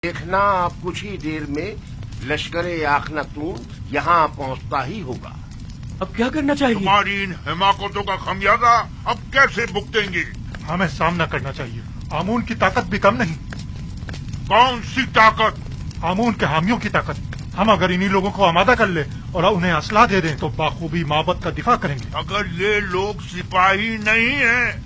देखना आप कुछ ही देर में लश्कर-ए आखनातून यहाँ पहुँचता ही होगा। अब क्या करना चाहिए? तुम्हारी इन हिमाकतों का खमियाजा अब कैसे भुगतेंगे? हमें सामना करना चाहिए। आमून की ताकत भी कम नहीं। कौन सी ताकत? आमून के हामियों की ताकत। हम अगर इन्हीं लोगों को आमादा कर ले और उन्हें असला दे दें तो बाखूबी माबद का दिफा करेंगे। अगर ये लोग सिपाही नहीं हैं,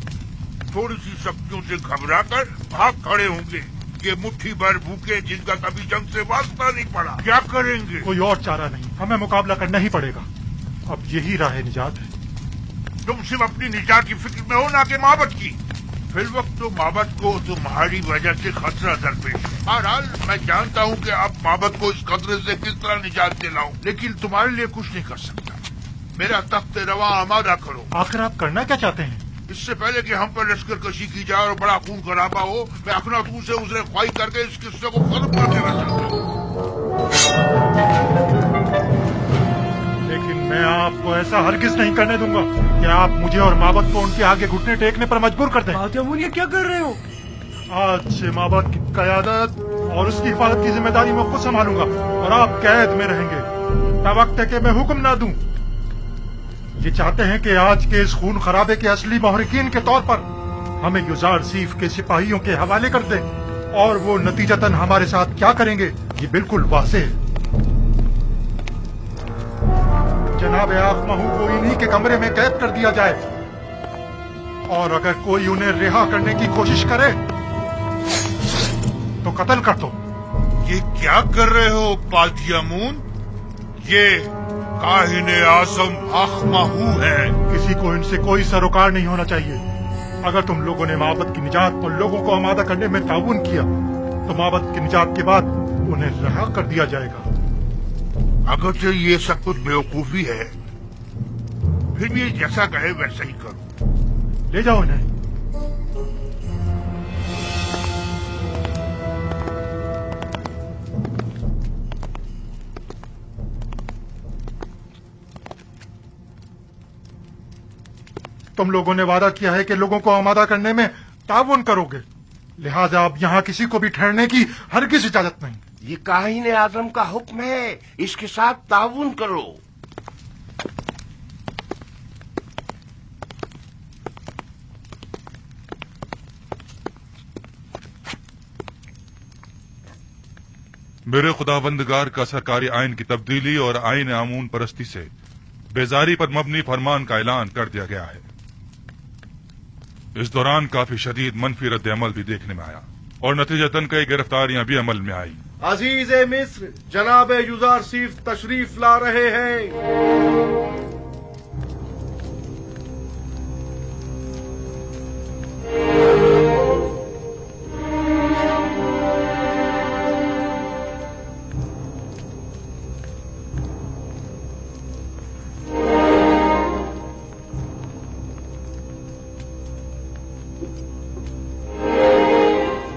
थोड़ी सी शक्तियों से घबरा कर भाग खड़े होंगे। ये मुट्ठी भर भूखे जिनका कभी जंग से वास्ता नहीं पड़ा, क्या करेंगे? कोई और चारा नहीं, हमें मुकाबला करना ही पड़ेगा। अब यही राह निजात है। तुम सिर्फ अपनी निजात की फिक्र में हो, ना कि माबद की। फिर वक्त तो माबद को तुम्हारी वजह से खतरा दरपेश है। बहरहाल मैं जानता हूँ कि अब माबद को इस खतरे से किस तरह निजात दिलाऊं, लेकिन तुम्हारे लिए कुछ नहीं कर सकता। मेरा तख्त रवा आमादा करो। आखिर आप करना क्या चाहते हैं? इससे पहले कि हम पर लश्कर कशी की जाए और बड़ा खून खराबा हो, मैं अखनातून से उसे ख्वाही करके इस किस्से को खत्म कर देना चाहता हूँ। लेकिन मैं आपको ऐसा हरगिज नहीं करने दूंगा कि आप मुझे और माबद को उनके आगे घुटने टेकने पर मजबूर कर दें। बादशाह, ये क्या कर रहे हो? आज से माबद की क़यादत और उसकी हिफाजत की जिम्मेदारी मैं खुद संभालूंगा और आप कैद में रहेंगे तब वक्त है कि मैं हुक्म ना दूं। ये चाहते हैं कि आज के इस खून खराबे के असली महरिकीन के तौर पर हमें युजार सीफ के सिपाहियों के हवाले कर दें, और वो नतीजतन हमारे साथ क्या करेंगे ये बिल्कुल वाज़ेह है। जनाब आखमहू को इन्हीं के कमरे में कैद कर दिया जाए, और अगर कोई उन्हें रिहा करने की कोशिश करे तो कत्ल कर दो। ये क्या कर रहे हो बादशाह? ये काहिने आज़म आखमहू है। किसी को इनसे कोई सरोकार नहीं होना चाहिए। अगर तुम लोगों ने माबद की निजात और लोगों को आमादा करने में ताउन किया तो माबद की निजात के बाद उन्हें रिहा कर दिया जाएगा। अगरचे ये सब कुछ बेवकूफी है, फिर भी जैसा कहे वैसा ही करो। ले जाओ इन्हें। तुम लोगों ने वादा किया है कि लोगों को आमादा करने में ताउन करोगे, लिहाजा अब यहाँ किसी को भी ठहरने की हरगिज़ इजाजत नहीं। ये काहिने आज़म का हुक्म है, इसके साथ ताउन करो। मेरे खुदाबंदगार का सरकारी आइन की तब्दीली और आइन आमून परस्ती से बेजारी पर मबनी फरमान का ऐलान कर दिया गया है। इस दौरान काफी शदीद मनफी रद्द अमल भी देखने में आया और नतीजतन कई गिरफ्तारियां भी अमल में आई। अजीज मिस्र, जनाब युजार सीफ तशरीफ ला रहे हैं।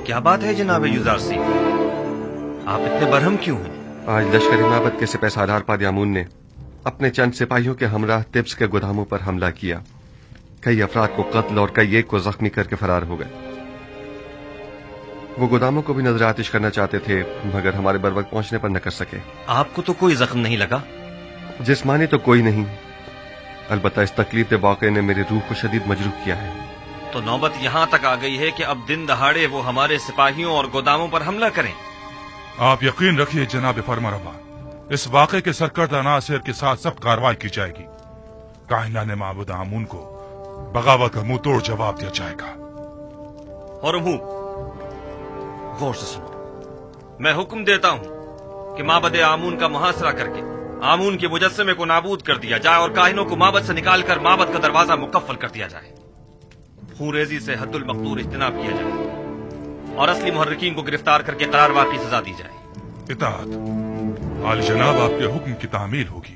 क्या बात है जनाब युजार सिंह, आप इतने बरहम क्यों हैं? आज लश्कर माबद के सिपह सालार पादियामून ने अपने चंद सिपाहियों के हमराह तिब्स के गोदामों पर हमला किया। कई अफराद को कत्ल और कई एक को जख्मी करके फरार हो गए। वो गोदामों को भी नजर आतिश करना चाहते थे, मगर हमारे बर वक्त पहुंचने पर न कर सके। आपको तो कोई जख्म नहीं लगा? जिस्मानी तो कोई नहीं, अलबत्ता इस तकलीफ वाक़े ने मेरी रूह को शदीद मजरूह किया है। तो नौबत यहाँ तक आ गई है कि अब दिन दहाड़े वो हमारे सिपाहियों और गोदामों पर हमला करें। आप यकीन रखिए जनाब फरमारवा, इस वाक़े के सरकर्दा नासिर के साथ सख्त कार्रवाई की जाएगी। काहिना ने माबूद आमून को बगावत का मुंह तोड़ जवाब दिया जाएगा। और गौर से सुनो, मैं हुक्म देता हूँ कि माबद आमून का मुहासरा करके आमून के मुजस्समे को नाबूद कर दिया जाए और काहिनों को माबद से निकालकर माबद का दरवाजा मुकफ्फल कर दिया जाए। खूरेजी से हद्दुल मक़दूर इज्तिनाब किया जाए और असली मुहर्रिकीन को गिरफ्तार करके करारवार की सजा दी जाए। इताअत आली जनाब आपके हुक्म की तामील होगी।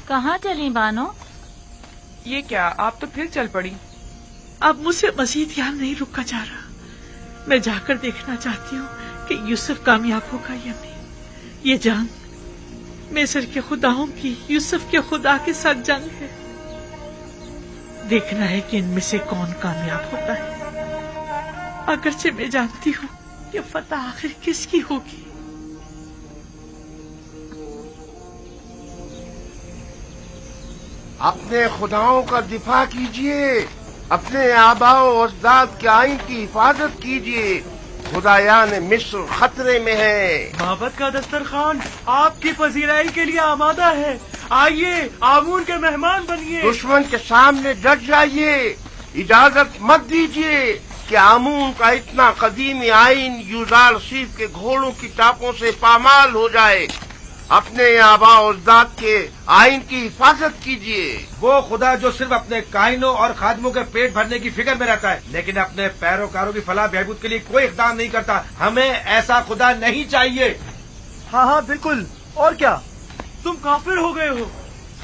कहाँ चली बानो? ये क्या, आप तो फिर चल पड़ी? अब मुझसे मजीद यहाँ नहीं रुका जा रहा। मैं जाकर देखना चाहती हूँ कि यूसुफ कामयाब होगा या नहीं। ये जंग मिस्र के खुदाओं की यूसुफ के खुदा के साथ जंग है। देखना है कि इनमें से कौन कामयाब होता है। अगरचे मैं जानती हूँ कि फतह आखिर किसकी होगी। अपने खुदाओं का दिफा कीजिए, अपने आबाओ अजदाद के आइन की हिफाजत कीजिए। खुदायान मिस्र खतरे में है। माबद का दस्तरखान आपकी पजीराई के लिए आमादा है। आइए, आमून के मेहमान बनिए। दुश्मन के सामने डट जाइए। इजाजत मत दीजिए कि आमून का इतना कदीमी आइन यूजार सीफ के घोड़ों की टापों से पामाल हो जाए। अपने आबा अजदाद के आइन की हिफाजत कीजिए। वो खुदा जो सिर्फ अपने कायनों और खादमों के पेट भरने की फिक्र में रहता है, लेकिन अपने पैरोकारों की फलाह बहबूद के लिए कोई इक़दाम नहीं करता। हमें ऐसा खुदा नहीं चाहिए। हाँ हाँ बिल्कुल। और क्या, तुम काफिर हो गए हो।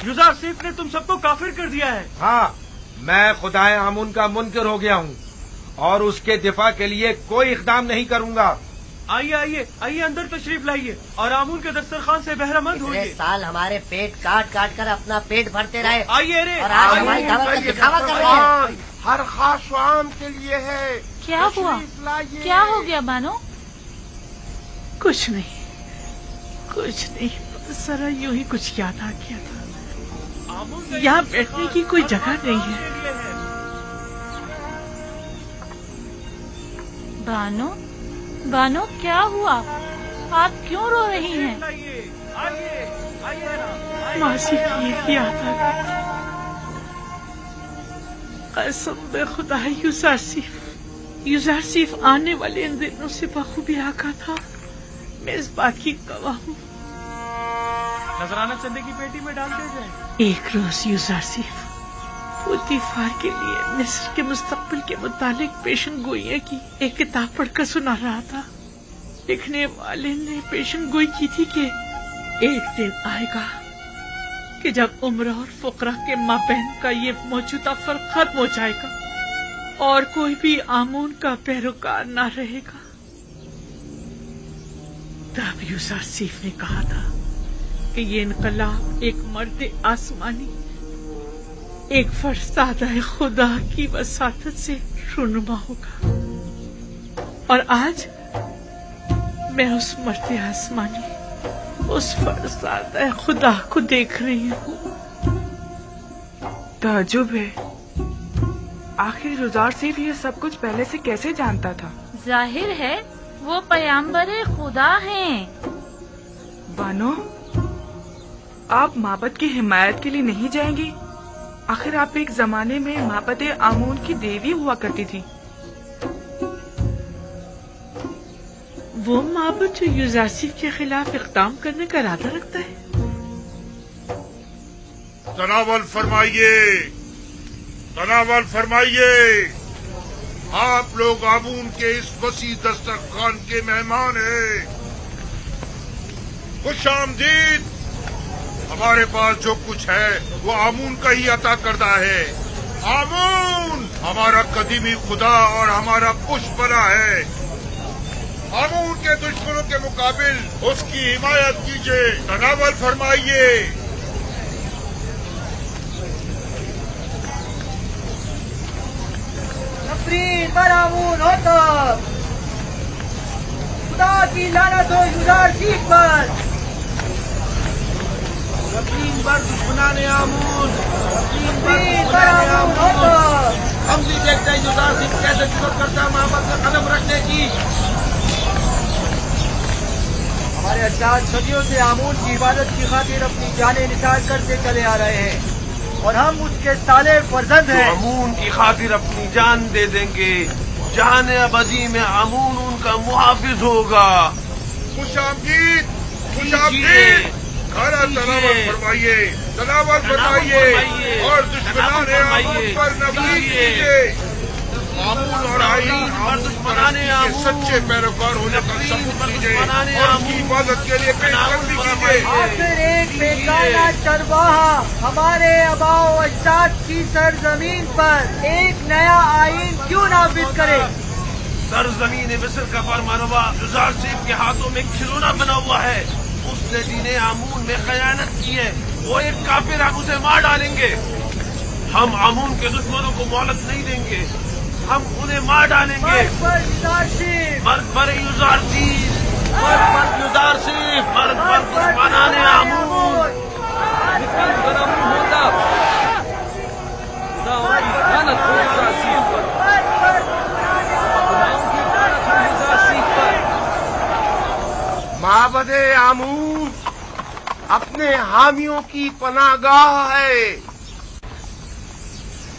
यूजार सीफ ने तुम सबको काफिर कर दिया है। हाँ, मैं खुदाए आमून का मुनकर हो गया हूँ और उसके दिफा के लिए कोई इक़दाम नहीं करूँगा। आइए आइए आइए, अंदर तशरीफ लाइए और आमून के दस्तरखान से बहरामंद होइए। साल हमारे पेट काट काट कर अपना पेट भरते रहे। आइए रे, और आज हमारी दावत का दिखावा कर रहे हैं। हर खास आम के लिए है। क्या हुआ? क्या हो गया बानो? कुछ नहीं, कुछ नहीं, जरा यूं ही कुछ याद आ गया था। यहाँ बैठने की कोई जगह नहीं है। बानो, बानो क्या हुआ? आप क्यों रो रही हैं? मासी की याद आ गई। कसम बे खुदा, यूजार सीफ आने वाले इन दिनों से बखूबी आका था। मैं इस बात की गवाह हूँ। नजराना चंदे की पेटी में डाल दे जाए। एक रोज यूजार सीफ उल्तीफार के लिए मिस्र के मुस्तकबिल के मुतालिक पेशन गोइयां की एक किताब पढ़कर सुना रहा था। लिखने वाले ने पेशन गोई की थी कि एक दिन आएगा कि जब उम्र और फुकरा के माबैन का ये मौजूदा फर्क खत्म हो जाएगा और कोई भी आमून का पैरोकार न रहेगा। तब यूजार सीफ ने कहा था कि ये इनकलाब एक मर्द आसमानी, एक फरसादा खुदा की वसातत से रुनुमा होगा। और आज मैं उस मर्द आसमानी, उस फरसादा खुदा को देख रही हूँ। ताज्जुब है, आखिर यूजार सीफ ये सब कुछ पहले से कैसे जानता था? जाहिर है वो पैगंबर खुदा हैं। बानो, आप माबद की हिमायत के लिए नहीं जाएंगी? आखिर आप एक जमाने में माबद आमून की देवी हुआ करती थी। वो माबद जो यूजार सीफ के खिलाफ इक़दाम करने का इरादा रखता है। तनावल फरमाइए, तनावल फरमाइए। आप लोग आमून के इस वसी दस्तरखान के मेहमान हैं। खुश आमदीद। हमारे पास जो कुछ है वो आमून का ही अता करता है। आमून हमारा कदीमी खुदा और हमारा पुष्पना है। आमून के दुश्मनों के मुकाबिल उसकी हिमायत कीजिए। तनावल फरमाइए। नफरीन पर आमून हो तो खुदा की लानत हो यूजार सीफ पर। नफरीन पर दुश्मनाने आमून, नफरीन पर आमून हो तो हम भी देखते हैं यूजार सीफ कैसे जुर्रत करता है मोहब्बत का कदम रखने की। हमारे अज्दाद सदियों से आमून की इबादत की खातिर अपनी जानें निसार करते चले आ रहे हैं और हम उसके साले फर्जंद हैं। आमून की खातिर अपनी जान दे देंगे। जान अबदी में आमून उनका मुहाफिज होगा। खुश आमदीद, खुश आमदीद। खाना तनावल फरमाइए, तनावल फरमाइए और दुश्मनाने आमून पर नफरत कीजिए। आमून और आईन पर दुश्मनाने के सच्चे पैरोकार होने का सबूत दीजिए और उसकी हिफाजत के लिए पेशकश भी कीजिए। आखिर एक बेगाना चरवाहा हमारे आबाओ अजदाद की सरजमीन पर एक नया आईन क्यों नाफिज करे? सरजमीन मिस्र का फरमानवा यूजार सीफ के हाथों में खिलौना बना हुआ है। उसने दीने आमून में खयानत की है। वो एक काफिर हम उसे मार डालेंगे। हम आमून के दुश्मनों को मोहलत नहीं देंगे, हम उन्हें मार डालेंगे। मर्द पर युजार सीफ, मर्द पर युजार सीफ, मर्द पर दुश्मनाने आमून। माबदे आमून अपने हामियों की पनाहगाह है।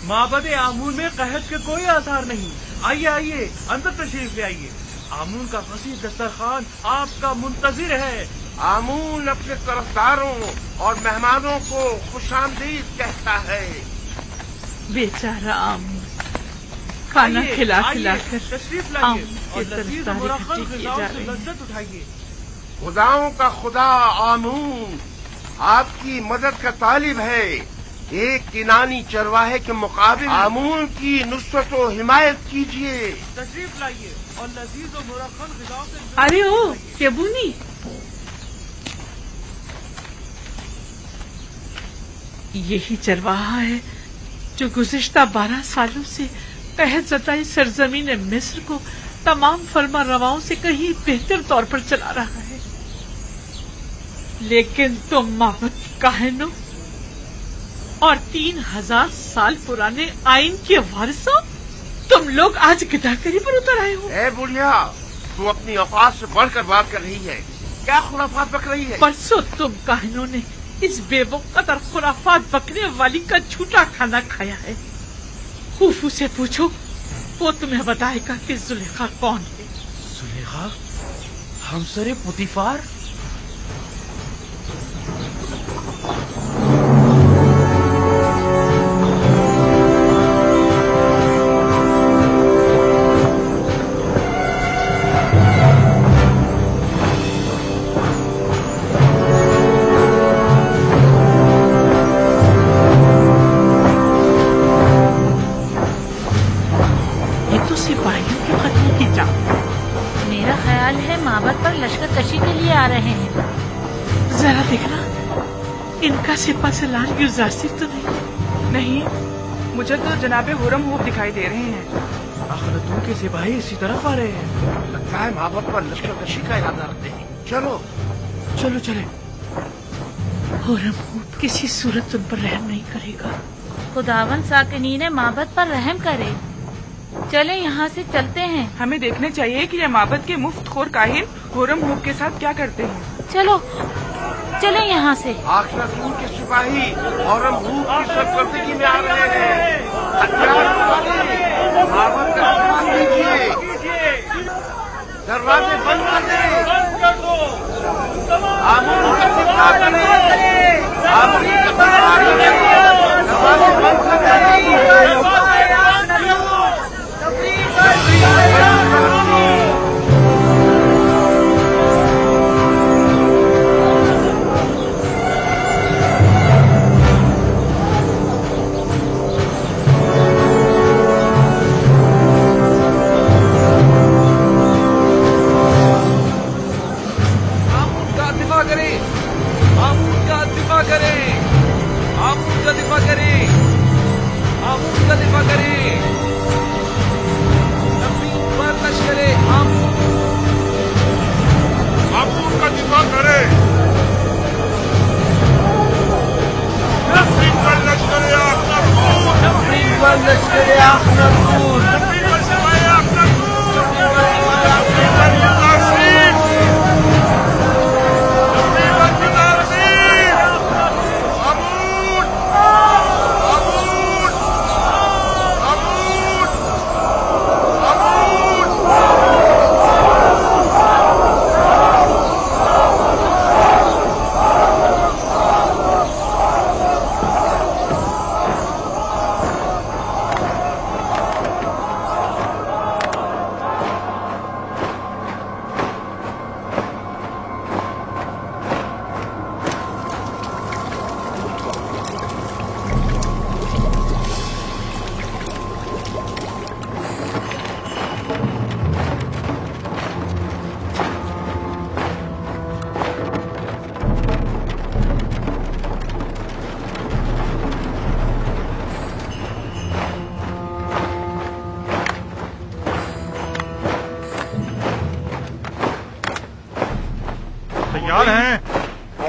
माबदे आमून में कहत के कोई आसार नहीं। आइए आइए, अंदर तशरीफ ले आइए। आमून का वसीह दस्तरखान आपका मुंतजिर है। आमून अपने तरफदारों और मेहमानों को खुशामदीद कहता है। बेचारा आमून खाना खिला कर तशरीफ लाइए और लजीज मुरक्खल ग़िज़ाओं से लज्जत उठाइए। खुदाओं का खुदा आमून आपकी मदद का तालिब है। एक किनानी चरवाहे के मुकाबिल आमून की नुसरत व हिमायत कीजिए। तशरीफ लाइए और लजीज और मुरक्खल ग़िज़ाओं से। अरे ओ केबुनी, यही चरवाहा है जो गुज़िश्ता 12 सालों से कहत ज़दाई सरजमीन मिस्र को तमाम फर्मा रवाओं से कहीं बेहतर तौर पर चला रहा है। लेकिन तुम माबद काहिनों और 3000 साल पुराने आइन के वारिसों, तुम लोग आज गिदाकरी पर उतर आए हो। ए बुढ़िया, तू अपनी औकात से बढ़कर बात कर रही है। क्या खुराफात बक रही है? परसों तुम काहिनों ने इस बेवकूफ और खुराफात बकने वाली का झूठा खाना खाया है। खूफू से पूछो, वो तुम्हें बताएगा कि जुलेखा कौन है। जुलेखा हमसरे पुतिफार? मेरा ख्याल है माबद पर लश्कर कशी के लिए आ रहे हैं। जरा देखना, इनका सिपा सलार युजारसिफ तो नहीं, मुझे तो जनाबे हुरम हूब दिखाई दे रहे हैं। अखलतून के सिपाही इसी तरफ आ रहे हैं। लगता है माबद पर लश्कर कशी का इरादा रखते हैं। चलो चलो चले। हुरम हूब किसी सूरत उन पर रहम नहीं करेगा। खुदावन साकिनीन माबद पर रहम करे। चले यहाँ से चलते हैं। हमें देखने चाहिए कि ये माबद के मुफ्तखोर काहिन हुरम हूब के साथ क्या करते हैं। चलो चले यहाँ से। आखिरतून के सिपाही हुरम हूब की सरकर्दगी में आ रहे हैं। माबद का सामान लीजिए, दरवाजे बंद कर दो। आमून का सिपा करें, आमून का सिपा करें, दरवाजे बंद कर दें।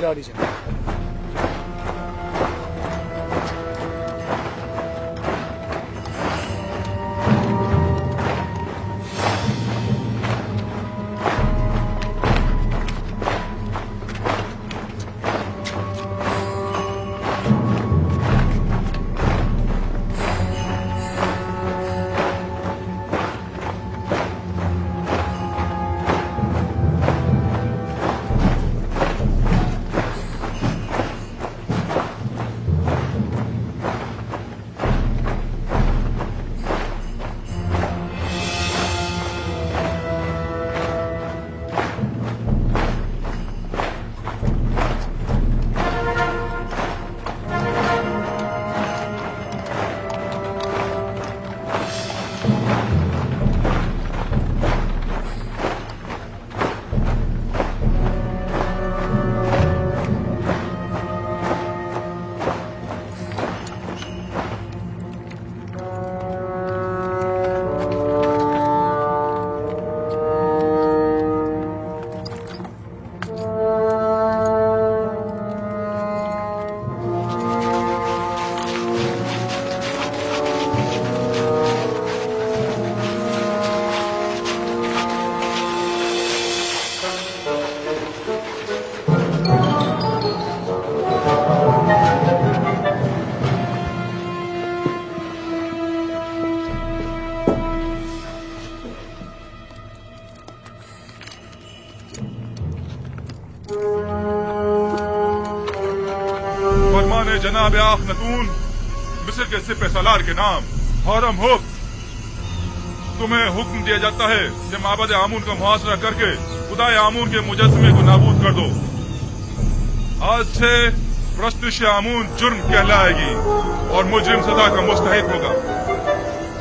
करा दीजिए। जनाब आखनतून मिस्र के सिप सलार के नाम हरम हुक तुम्हें हुक्म दिया जाता है कि माबद आमून का मुहासरा करके खुदा आमून के मुजस्समे को नाबूद कर दो। आज से प्रस्तुश आमून जुर्म कहलाएगी और मुजरिम सजा का मुस्तहिक होगा।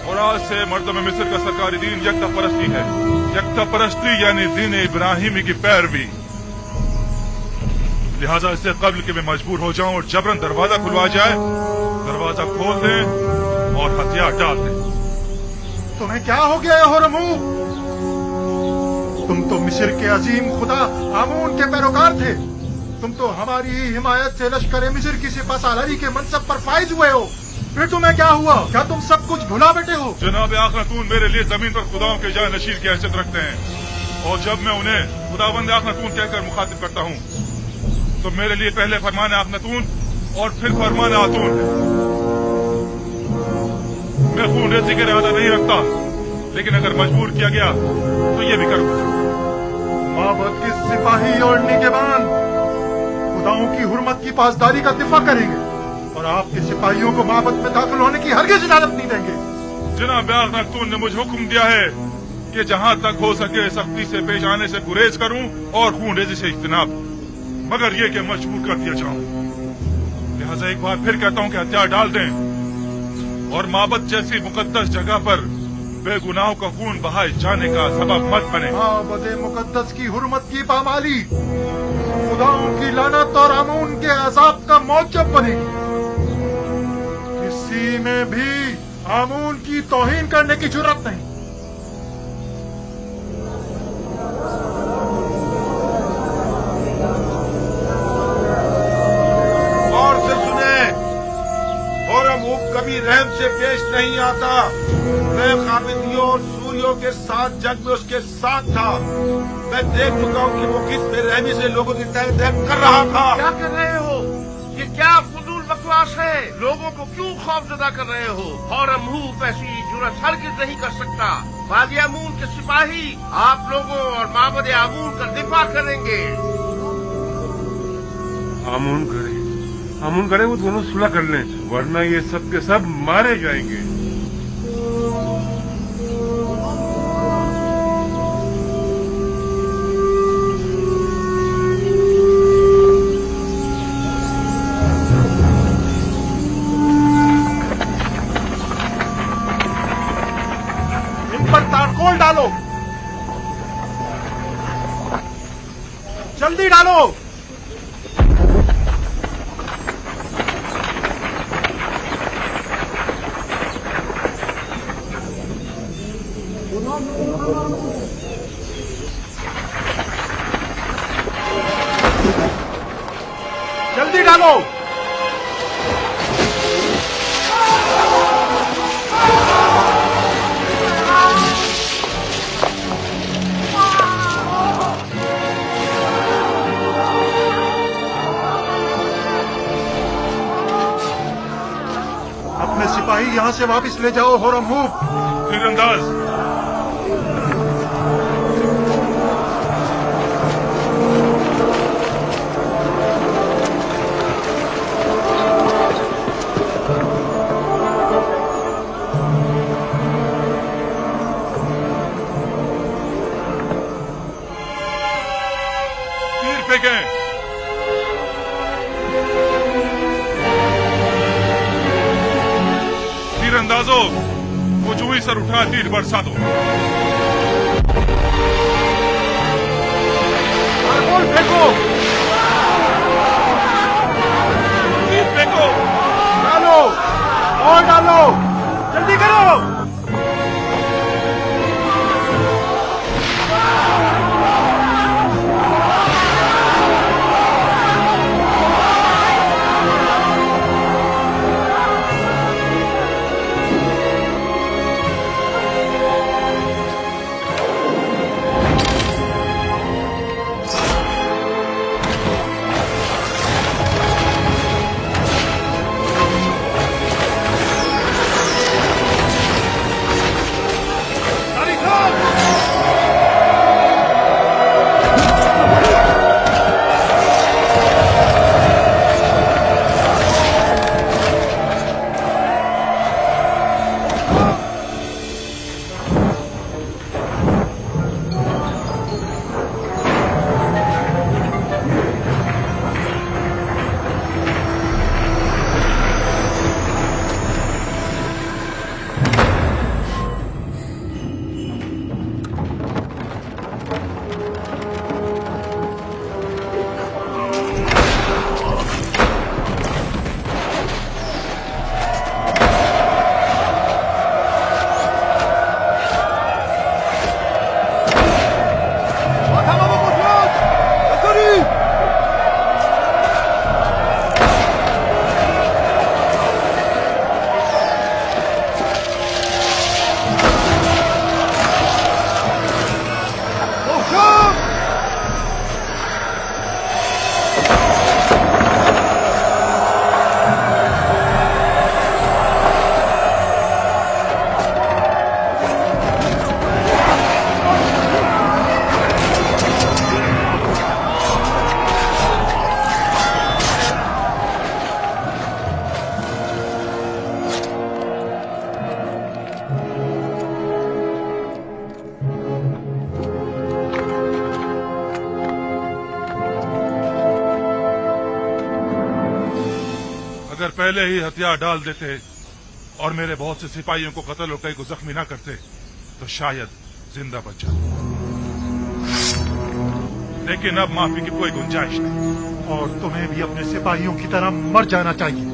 और आज से मर्दम मिस्र का सरकारी दीन यकता परस्ती है। यकता परस्ती यानी दीन इब्राहिमी की पैरवी। लिहाजा इससे कब्ल के मैं मजबूर हो जाऊं और जबरन दरवाजा खुलवा जाए, दरवाजा खोल दें और हथियार डाल दें। तुम्हें क्या हो गया होरमू? तुम तो मिस्र के अजीम खुदा आमून के पैरोकार थे। तुम तो हमारी ही हिमायत से लश्कर मिस्र की सिपा सालारी के मनसब पर फाइज हुए हो। फिर तुम्हें क्या हुआ? क्या तुम सब कुछ भुला बैठे हो? जनाब आखनतून मेरे लिए जमीन पर खुदाओं के जाय नशीर की हैसियत रखते हैं और जब मैं उन्हें खुदावंद आखनतून कहकर मुखातिब करता हूँ तो मेरे लिए पहले फरमान आखनतून और फिर फरमान आतून है। मैं खून रेजी का इरादा नहीं रखता, लेकिन अगर मजबूर किया गया तो ये भी करूंगा। माबद के सिपाही और निगहबान खुदाओं की हुर्मत की पासदारी का दिफा करेंगे और आपके सिपाहियों को माबद में दाखिल होने की हरगिज़ इजाजत नहीं देंगे। जनाब आखनतून ने मुझे हुक्म दिया है कि जहां तक हो सके सख्ती से पेश आने से गुरेज करूं और खून रेजी से इज्तनाब, मगर ये कि मजबूर कर दिया जाऊं। लिहाजा एक बार फिर कहता हूं कि हथियार डाल दें और माबद जैसी मुकद्दस जगह पर बेगुनाहों का खून बहाए जाने का सबब मत बने। माबद मुकद्दस की हुर्मत की पामाली खुदाओं की लानत और आमून के अजाब का मौजब बनेगी। किसी में भी आमून की तौहीन करने की जुर्रत नहीं। कभी रहम से पेश नहीं आता। मैं काबिदियों और सूरियों के साथ जंग में उसके साथ था। मैं देख चुका हूँ कि वो किस बेरहमी से लोगों की तय कर रहा था। क्या कर रहे हो? ये क्या फजूल बकवास है? लोगों को क्यों खौफजदा कर रहे हो? और अमूफ ऐसी जुर्रत हरगिज़ नहीं कर सकता। वादी आमून के सिपाही आप लोगों और माबद आमून का दिफा करेंगे। आमून करे वो दोनों सुलह कर लें, वरना ये सब के सब मारे जाएंगे। इन पर तारकोल डालो, जल्दी डालो। जल्दी डालो। अपने सिपाही यहाँ से वापस ले जाओ होरमूव। तीरंदाज तीर फेंकें। तीरंदाजों वो जुई सर उठा तीर बरसा दो। मार्बल फेंको। तीर फेंको। डालो और डालो, जल्दी करो। अगर पहले ही हथियार डाल देते और मेरे बहुत से सिपाहियों को कत्ल और कई को जख्मी ना करते तो शायद जिंदा बच जाता, लेकिन अब माफी की कोई गुंजाइश नहीं। और तुम्हें भी अपने सिपाहियों की तरह मर जाना चाहिए।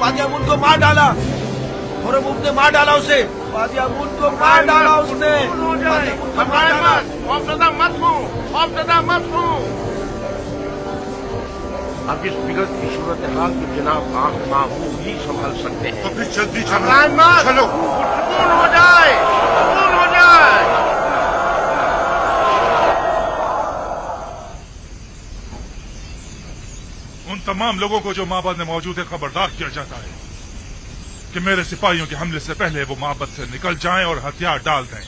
पादी अमून को मार डाला और उसने मार डाला उसे। पादी अमून को मार डाला उसने। खौफजदा मत हो। अब इस बिगड़ती सूरत हाल को जनाब आंख माहूल ही संभाल सकते हैं। तो फिर जल्दी चलो। सुकून हो जाए। उन तमाम लोगों को जो माबद में मौजूद है खबरदार किया जाता है कि मेरे सिपाहियों के हमले से पहले वो माबद से निकल जाएं और हथियार डाल दें।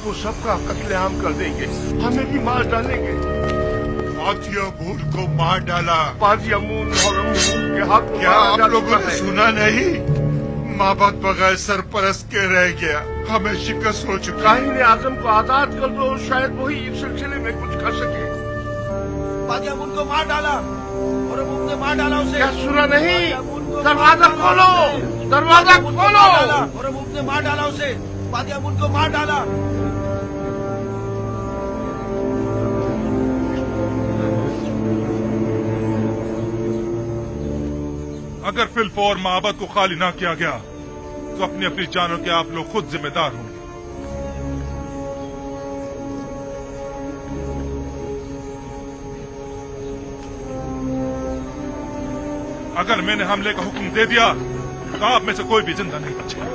वो सबका कत्लेआम कर देंगे, हमें भी मार डालेंगे। पादी अमून को मार डाला। पादी अमून के हाथ क्या आप लोगों ने सुना नहीं? माबद बगैर सरपरस्त के रह गया, हमें शिकस्त हो चुकी। काहिन आजम को आजाद कर दो, शायद वही इस सिलसिले में कुछ कर सके। पादी अमून को मार डाला और उसने मार डाला उसे। क्या सुना नहीं? दरवाजा खोलो और उसने मार डाला उसे। पादी अमून को मार डाला। अगर फिलफौर माबद को खाली ना किया गया तो अपनी अपनी जानों के आप लोग खुद जिम्मेदार होंगे। अगर मैंने हमले का हुक्म दे दिया तो आप में से कोई भी जिंदा नहीं बचेगा।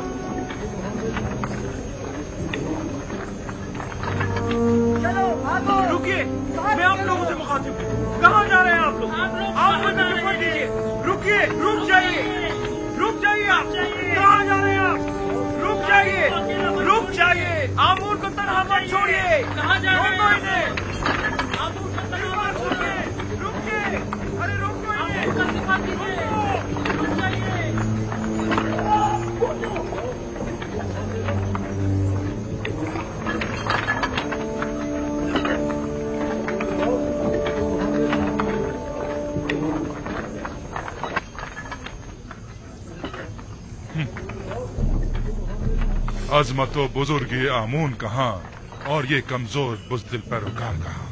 रुकिए, मैं आप लोगों से मुखातिब हूँ। कहाँ जा रहे हैं आप लोग? आप मुझे चुप कीजिए। रुकिए, रुक जाइए आप। कहाँ जा रहे हैं आप? रुक जाइए। आमूर को तनहा मत छोड़िए। कहाँ जा रहे हैं? आमूर को तनहा मत छोड़िए। रुकिए, अरे रुको इन्हें। रुक जाइए। अजमत व बुजुर्गी आमून कहाँ और ये कमजोर बुज़दिल पैरोकार कहाँ?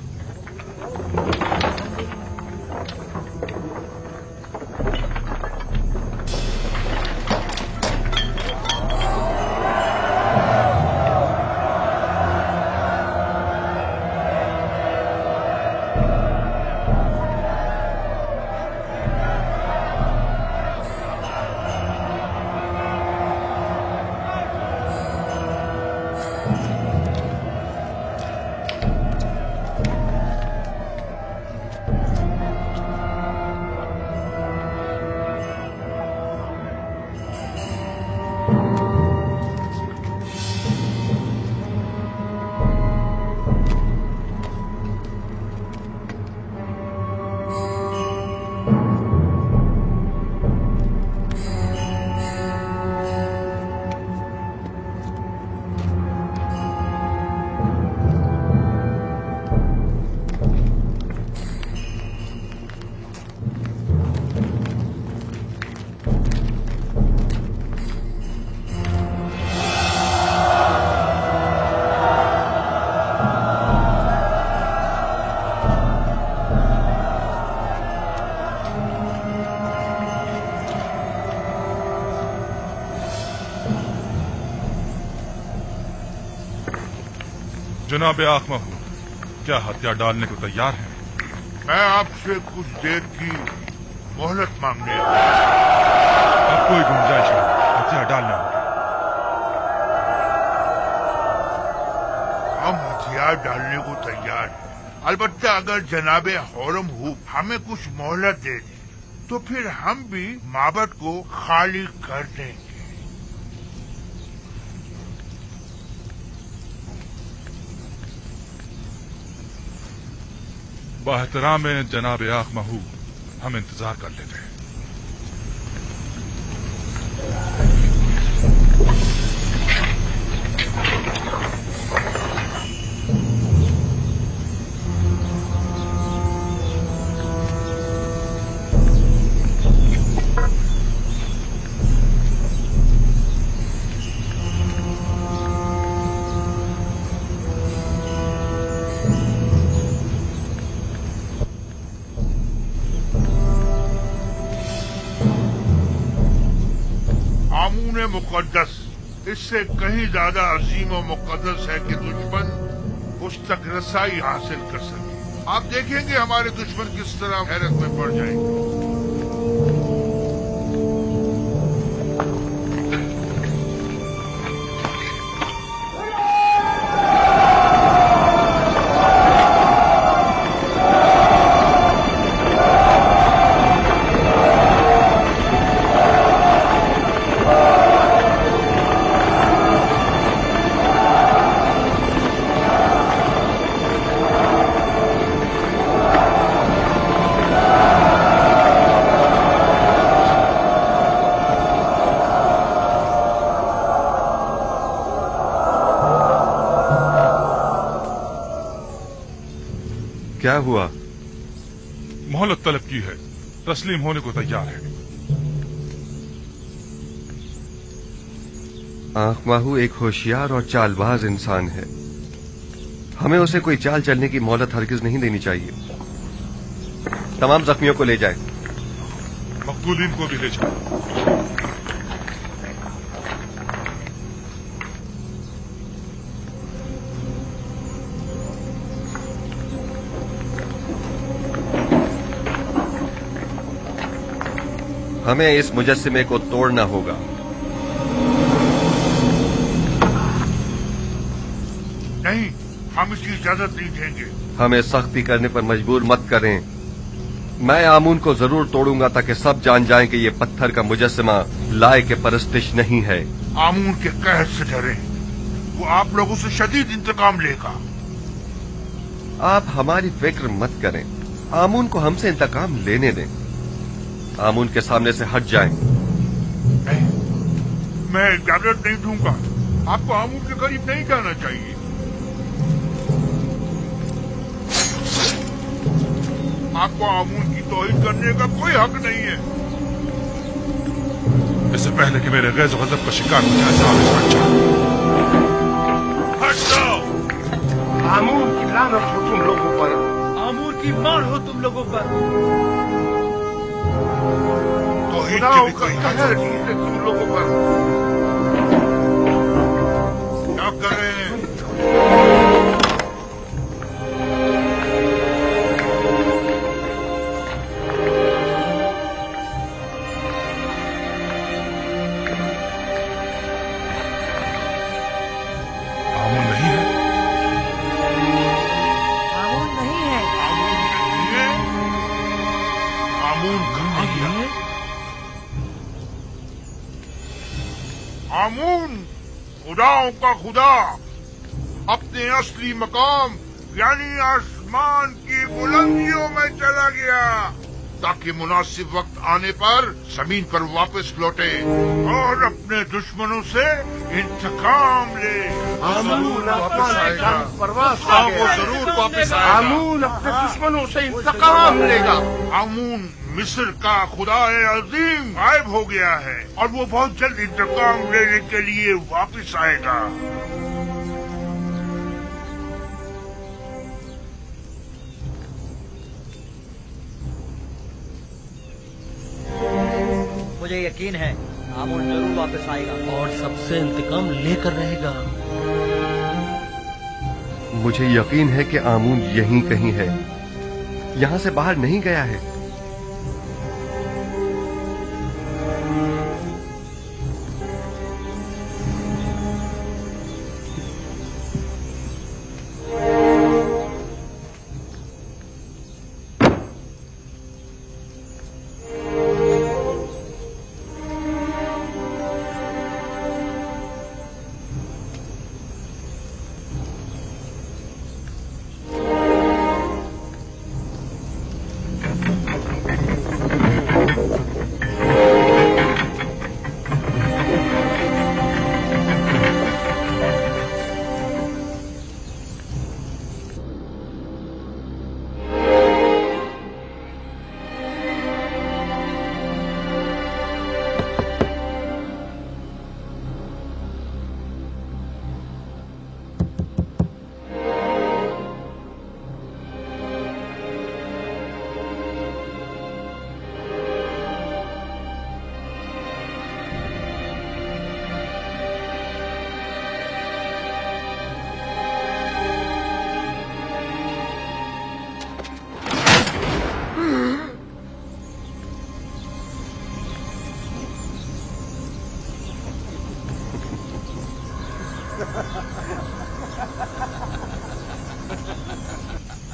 जनाब आख महू, क्या हथियार डालने को तैयार हैं? मैं आपसे कुछ देर की मोहलत मांगने आया। अब कोई गुंजाइश नहीं, हथियार डालना होगा। हम हथियार डालने को तैयार हैं, अलबत्ता अगर जनाबे हौरम हूब हमें कुछ मोहलत दे दे तो फिर हम भी माबद को खाली कर देंगे। बाहतराम जनाब आख महू, हम इंतजार कर लेते हैं। मुक़द्दस इससे कहीं ज्यादा अजीम और मुक़द्दस है कि दुश्मन उस तक रसाई हासिल कर सके। आप देखेंगे हमारे दुश्मन किस तरह हैरत में पड़ जाएंगे। क्या हुआ? मोहलत तलब की है, तस्लीम होने को तैयार है। आंखमाहू एक होशियार और चालबाज इंसान है। हमें उसे कोई चाल चलने की मोहलत हरगिज नहीं देनी चाहिए। तमाम जख्मियों को ले जाए। मकबूलीन को भी ले जाए। हमें इस मुजस्सिमे को तोड़ना होगा। नहीं, हम इसकी इजाजत नहीं देंगे। हमें सख्ती करने पर मजबूर मत करें। मैं आमून को जरूर तोड़ूंगा ताकि सब जान जाएं कि ये पत्थर का मुजस्सिमा लायक परस्तिश नहीं है। आमून के कहर से डरे, वो आप लोगों से शदीद इंतकाम लेगा। आप हमारी फिक्र मत करें, आमून को हमसे इंतकाम लेने दें। आमून के सामने से हट जाएं। नहीं, मैं इजाजत नहीं दूंगा। आपको आमून के करीब नहीं जाना चाहिए। आपको आमून की तौहीद करने का कोई हक नहीं है। इससे पहले कि मेरे गैज़ गज़ब का शिकार हो जाए, साहब इस पर चढ़ो। हट जाओ। आमून की लानत हो तुम लोगों पर। आमून की मार हो तुम लोगों पर। खुदाओं का कहर है तुम लोगों पर। क्या कर रहे हैं? आमून नहीं है। आमून नहीं है। आमून कहाँ गया? आमून खुदाओं का खुदा अपने असली मकाम यानी आसमान की बुलंदियों में चला गया ताकि मुनासिब वक्त आने पर जमीन पर वापस लौटे और अपने दुश्मनों से इंतकाम ले। आमून वापस आएगा। वो जरूर वापस आएगा। आमून अपने दुश्मनों से इंतकाम लेगा। आमून मिस्र का खुदाए अजीम गायब हो गया है और वो बहुत जल्द इंतकाम लेने के लिए वापस आएगा। मुझे यकीन है आमून जरूर वापस आएगा और सबसे इंतकाम लेकर रहेगा। मुझे यकीन है कि आमून यहीं कहीं है, यहां से बाहर नहीं गया है।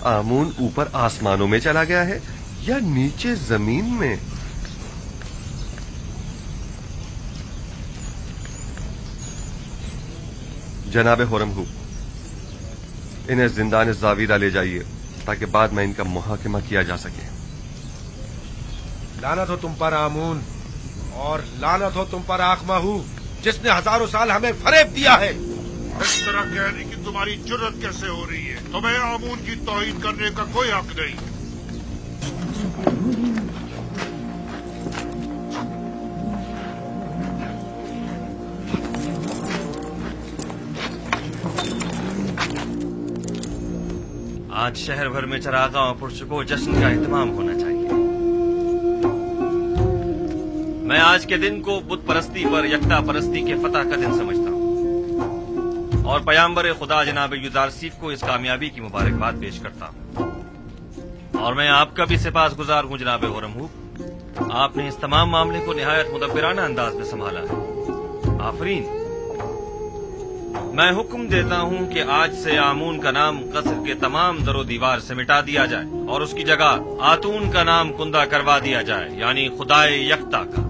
आमून ऊपर आसमानों में चला गया है या नीचे जमीन में؟ जनाब हुरमहू, इन्हें जिंदान जावीरा ले जाइए ताकि बाद में इनका मुहाकिमा किया जा सके। लानत हो तुम पर आमून, और लानत हो तुम पर आखमाहू, जिसने हजारों साल हमें फरेब दिया है। इस तरह कहने की तुम्हारी जुर्रत कैसे हो रही है? तुम्हें आमून की तौहीन करने का कोई हक नहीं। आज शहर भर में चरागा और पुरस्कों जश्न का एहतमाम होना चाहिए। मैं आज के दिन को बुत परस्ती पर यकता परस्ती के फतह का दिन समझता हूँ और पयाम्बर खुदा जनाब युजारसीफ को इस कामयाबी की मुबारकबाद पेश करता हूँ। और मैं आपका भी सिपासगुजार हूँ जनाब हुरमहू, आपने इस तमाम मामले को निहायत मुदब्बिराना अंदाज में संभाला है। आफरीन। मैं हुक्म देता हूँ कि आज से आमून का नाम कसर के तमाम दरो दीवार से मिटा दिया जाए और उसकी जगह आतून का नाम कुंदा करवा दिया जाए, यानी खुदाए यकता का।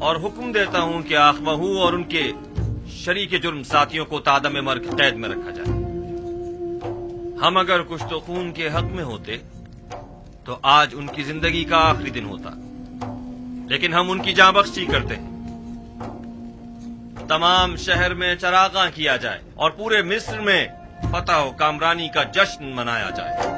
और हुक्म देता हूँ कि आखमहू और उनके शरीक जुर्म साथियों को तादम मर्ग कैद में रखा जाए। हम अगर कुछ तो खून के हक में होते तो आज उनकी जिंदगी का आखिरी दिन होता, लेकिन हम उनकी जाँ बख्शी करते हैं। तमाम शहर में चरागा किया जाए और पूरे मिस्र में फतह कामरानी का जश्न मनाया जाए।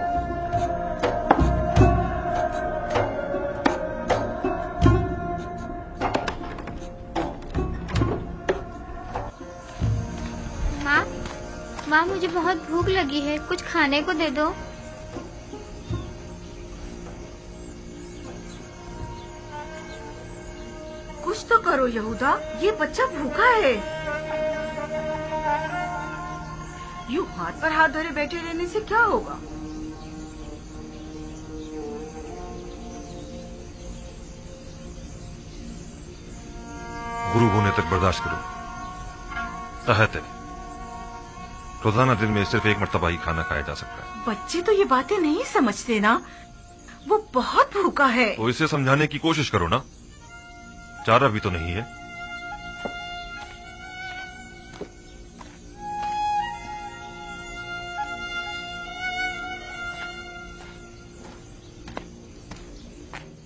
माँ, मुझे बहुत भूख लगी है, कुछ खाने को दे दो। कुछ तो करो यहूदा, ये बच्चा भूखा है। यूं हाथ पर हाथ धरे बैठे रहने से क्या होगा? गुरु होने तक बर्दाश्त करो। तहत है, रोजाना दिन में सिर्फ एक मर्तबा ही खाना खाया जा सकता है। बच्चे तो ये बातें नहीं समझते ना, वो बहुत भूखा है। तो इसे समझाने की कोशिश करो ना, चारा भी तो नहीं है।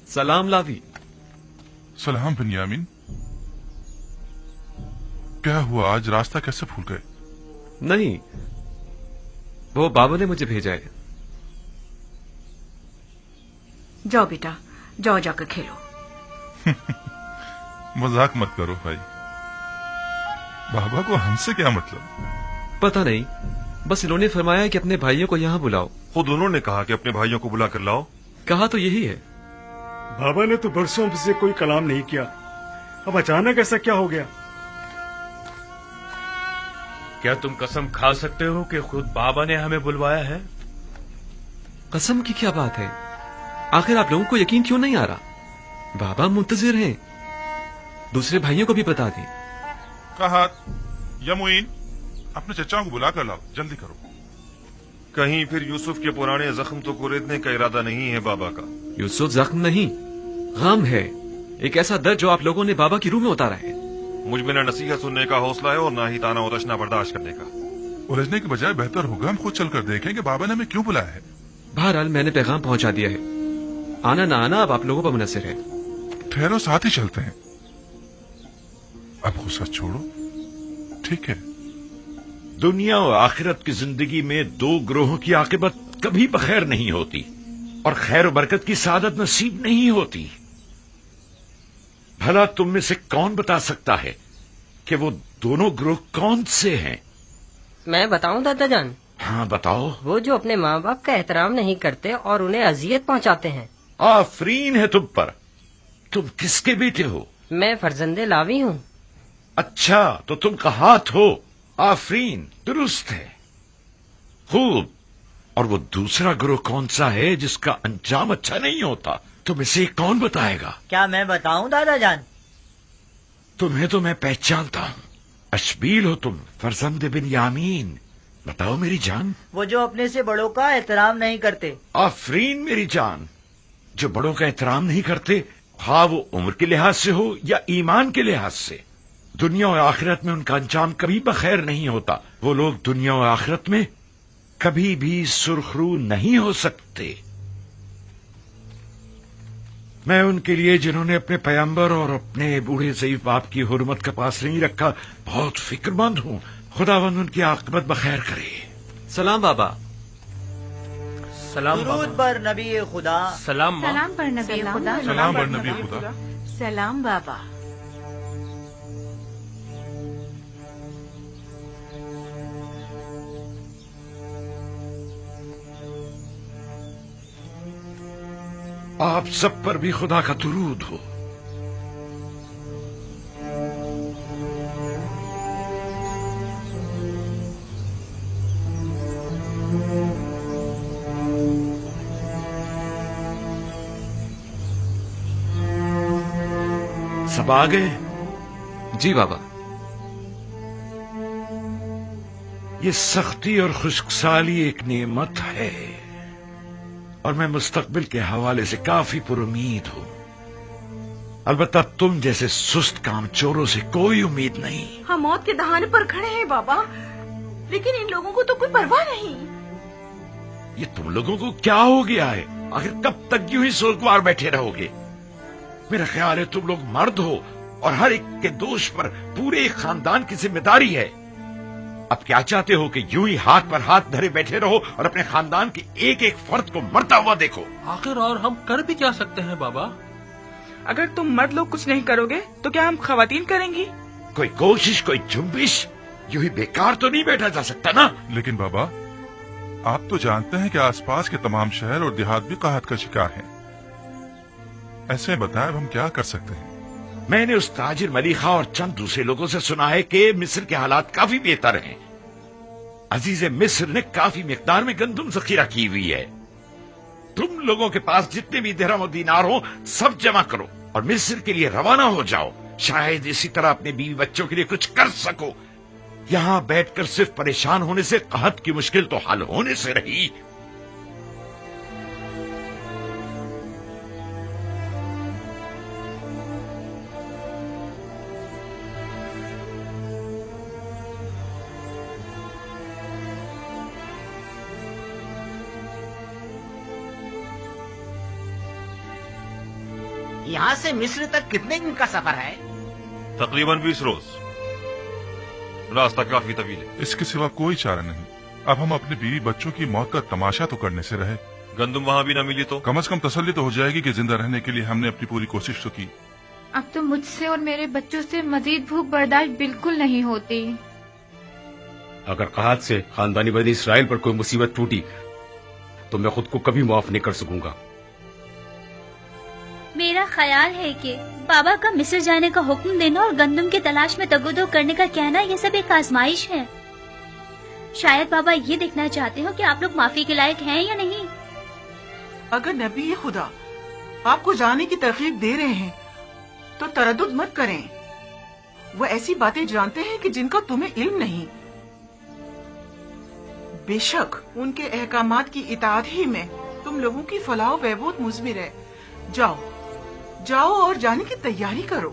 सलाम लावी। सलाम बिन्यामिन। क्या हुआ, आज रास्ता कैसे भूल गए? नहीं, वो बाबा ने मुझे भेजा है। जाओ बेटा, जाओ जाकर खेलो। मजाक मत करो भाई, बाबा को हमसे क्या मतलब? पता नहीं, बस इन्होंने फरमाया कि अपने भाइयों को यहाँ बुलाओ। खुद उन्होंने कहा कि अपने भाइयों को बुला कर लाओ। कहा तो यही है। बाबा ने तो बरसों से कोई कलाम नहीं किया, अब अचानक ऐसा क्या हो गया? क्या तुम कसम खा सकते हो कि खुद बाबा ने हमें बुलवाया है? कसम की क्या बात है? आखिर आप लोगों को यकीन क्यों नहीं आ रहा? बाबा मुंतजिर हैं, दूसरे भाइयों को भी बता दें। कहा यमुइन, अपने चचाओं को बुला कर लाओ, जल्दी करो। कहीं फिर यूसुफ के पुराने जख्म तो कुरेदने का इरादा नहीं है बाबा का? यूसुफ जख्म नहीं, गम है, एक ऐसा दर्द जो आप लोगों ने बाबा की रूह में उतारा है। मुझ में न नसीहत सुनने का हौसला है और ना ही ताना और रचना बर्दाश्त करने का। उलझने की बजाय बेहतर होगा हम खुद चलकर देखें कि बाबा ने हमें क्यों बुलाया है। बहरहाल मैंने पैगाम पहुंचा दिया है, आना ना आना अब आप लोगों पर मुनसिर है। ठहरो, साथ ही चलते हैं। अब गुस्सा छोड़ो, ठीक है? दुनिया और आखिरत की जिंदगी में दो ग्रोहों की आकिबत कभी बखैर नहीं होती और खैर और बरकत की सादत नसीब नहीं होती। भला तुम में से कौन बता सकता है कि वो दोनों ग्रोह कौन से हैं? मैं बताऊं दादा जान? हाँ बताओ। वो जो अपने माँ बाप का एहतराम नहीं करते और उन्हें अजियत पहुंचाते हैं। आफरीन है तुम पर। तुम किसके बेटे हो? मैं फर्जंदे लावी हूँ। अच्छा, तो तुम कहात हो। आफरीन, दुरुस्त है, खूब। और वो दूसरा ग्रोह कौन सा है जिसका अंजाम अच्छा नहीं होता? तुम इसे कौन बताएगा? क्या मैं बताऊं दादा जान? तुम्हें तो मैं पहचानता हूँ। अशबील हो तुम, फरजंद बिन यामीन। बताओ मेरी जान। वो जो अपने से बड़ों का एहतराम नहीं करते। आफरीन मेरी जान। जो बड़ों का एहतराम नहीं करते, हाँ वो उम्र के लिहाज से हो या ईमान के लिहाज से, दुनिया और आखिरत में उनका अंजाम कभी बखैर नहीं होता। वो लोग दुनिया और आखिरत में कभी भी सुरखरू नहीं हो सकते। मैं उनके लिए जिन्होंने अपने पैगंबर और अपने बूढ़े ज़ईफ बाप की हुर्मत का पास नहीं रखा बहुत फिक्रमंद हूँ। खुदावंद उनकी आक़िबत बखैर करे। सलाम बाबा। सलाम दुरूद पर नबी खुदा। सलाम सलाम पर नबी खुदा। सलाम पर नबी खुदा। सलाम बाबा। आप सब पर भी खुदा का दुरूद हो। सब आ गए? जी बाबा। ये सख्ती और खुश्कसाली एक नेमत है और मैं मुस्तकबिल के हवाले से काफी पुरुमीद हूं। अलबत्ता तुम जैसे सुस्त कामचोरों से कोई उम्मीद नहीं। हम मौत के दहाने पर खड़े हैं बाबा, लेकिन इन लोगों को तो कोई परवाह नहीं। ये तुम लोगों को क्या हो गया है? आखिर कब तक यूं ही सोचवार बैठे रहोगे? मेरा ख्याल है तुम लोग मर्द हो और हर एक के दोष पर पूरे खानदान की जिम्मेदारी है। अब क्या चाहते हो कि यूं ही हाथ पर हाथ धरे बैठे रहो और अपने खानदान के एक एक फर्द को मरता हुआ देखो? आखिर और हम कर भी क्या सकते हैं बाबा? अगर तुम मर्द लोग कुछ नहीं करोगे तो क्या हम खवातीन करेंगी? कोई कोशिश, कोई जुम्बिश, यूं ही बेकार तो नहीं बैठा जा सकता ना। लेकिन बाबा, आप तो जानते हैं कि आसपास के तमाम शहर और देहात भी काहत का शिकार हैं। ऐसे बताएं हम क्या कर सकते हैं? मैंने उस ताजिर मलीखा और चंद दूसरे लोगों से सुना है कि मिस्र के हालात काफी बेहतर हैं। अजीज मिस्र ने काफी मिकदार में गंदम जखीरा की हुई है। तुम लोगों के पास जितने भी दिरहम और दीनार हो सब जमा करो और मिस्र के लिए रवाना हो जाओ। शायद इसी तरह अपने बीवी बच्चों के लिए कुछ कर सको। यहां बैठकर सिर्फ परेशान होने से कहत की मुश्किल तो हल होने से रही। यहाँ से मिस्र तक कितने दिन का सफर है? तकरीबन 20 रोज। रास्ता काफी तवील है। इसके सिवा कोई चारा नहीं। अब हम अपने बीवी बच्चों की मौत का तमाशा तो करने से रहे। गंदम वहाँ भी न मिली तो कम से कम तसल्ली तो हो जाएगी कि जिंदा रहने के लिए हमने अपनी पूरी कोशिश तो की। अब तो मुझसे और मेरे बच्चों से मजीद भूख बर्दाश्त बिल्कुल नहीं होती। अगर कहत से खानदानी बनी इसराइल पर कोई मुसीबत टूटी तो मैं खुद को कभी माफ नहीं कर सकूंगा। मेरा ख्याल है कि बाबा का मिस्र जाने का हुक्म देना और गंदम की तलाश में तगोदो करने का कहना ये सब एक आजमाइश है। शायद बाबा ये देखना चाहते हो कि आप लोग माफी के लायक हैं या नहीं। अगर नबी खुदा आपको जाने की तरकीब दे रहे हैं तो तरद्दुद मत करें। वो ऐसी बातें जानते हैं कि जिनका तुम्हें इल्म नहीं। बेशक उनके अहकामात की इताअत ही में तुम लोगों की फलाह बहबूद मुज़मिर है। जाओ जाओ और जाने की तैयारी करो।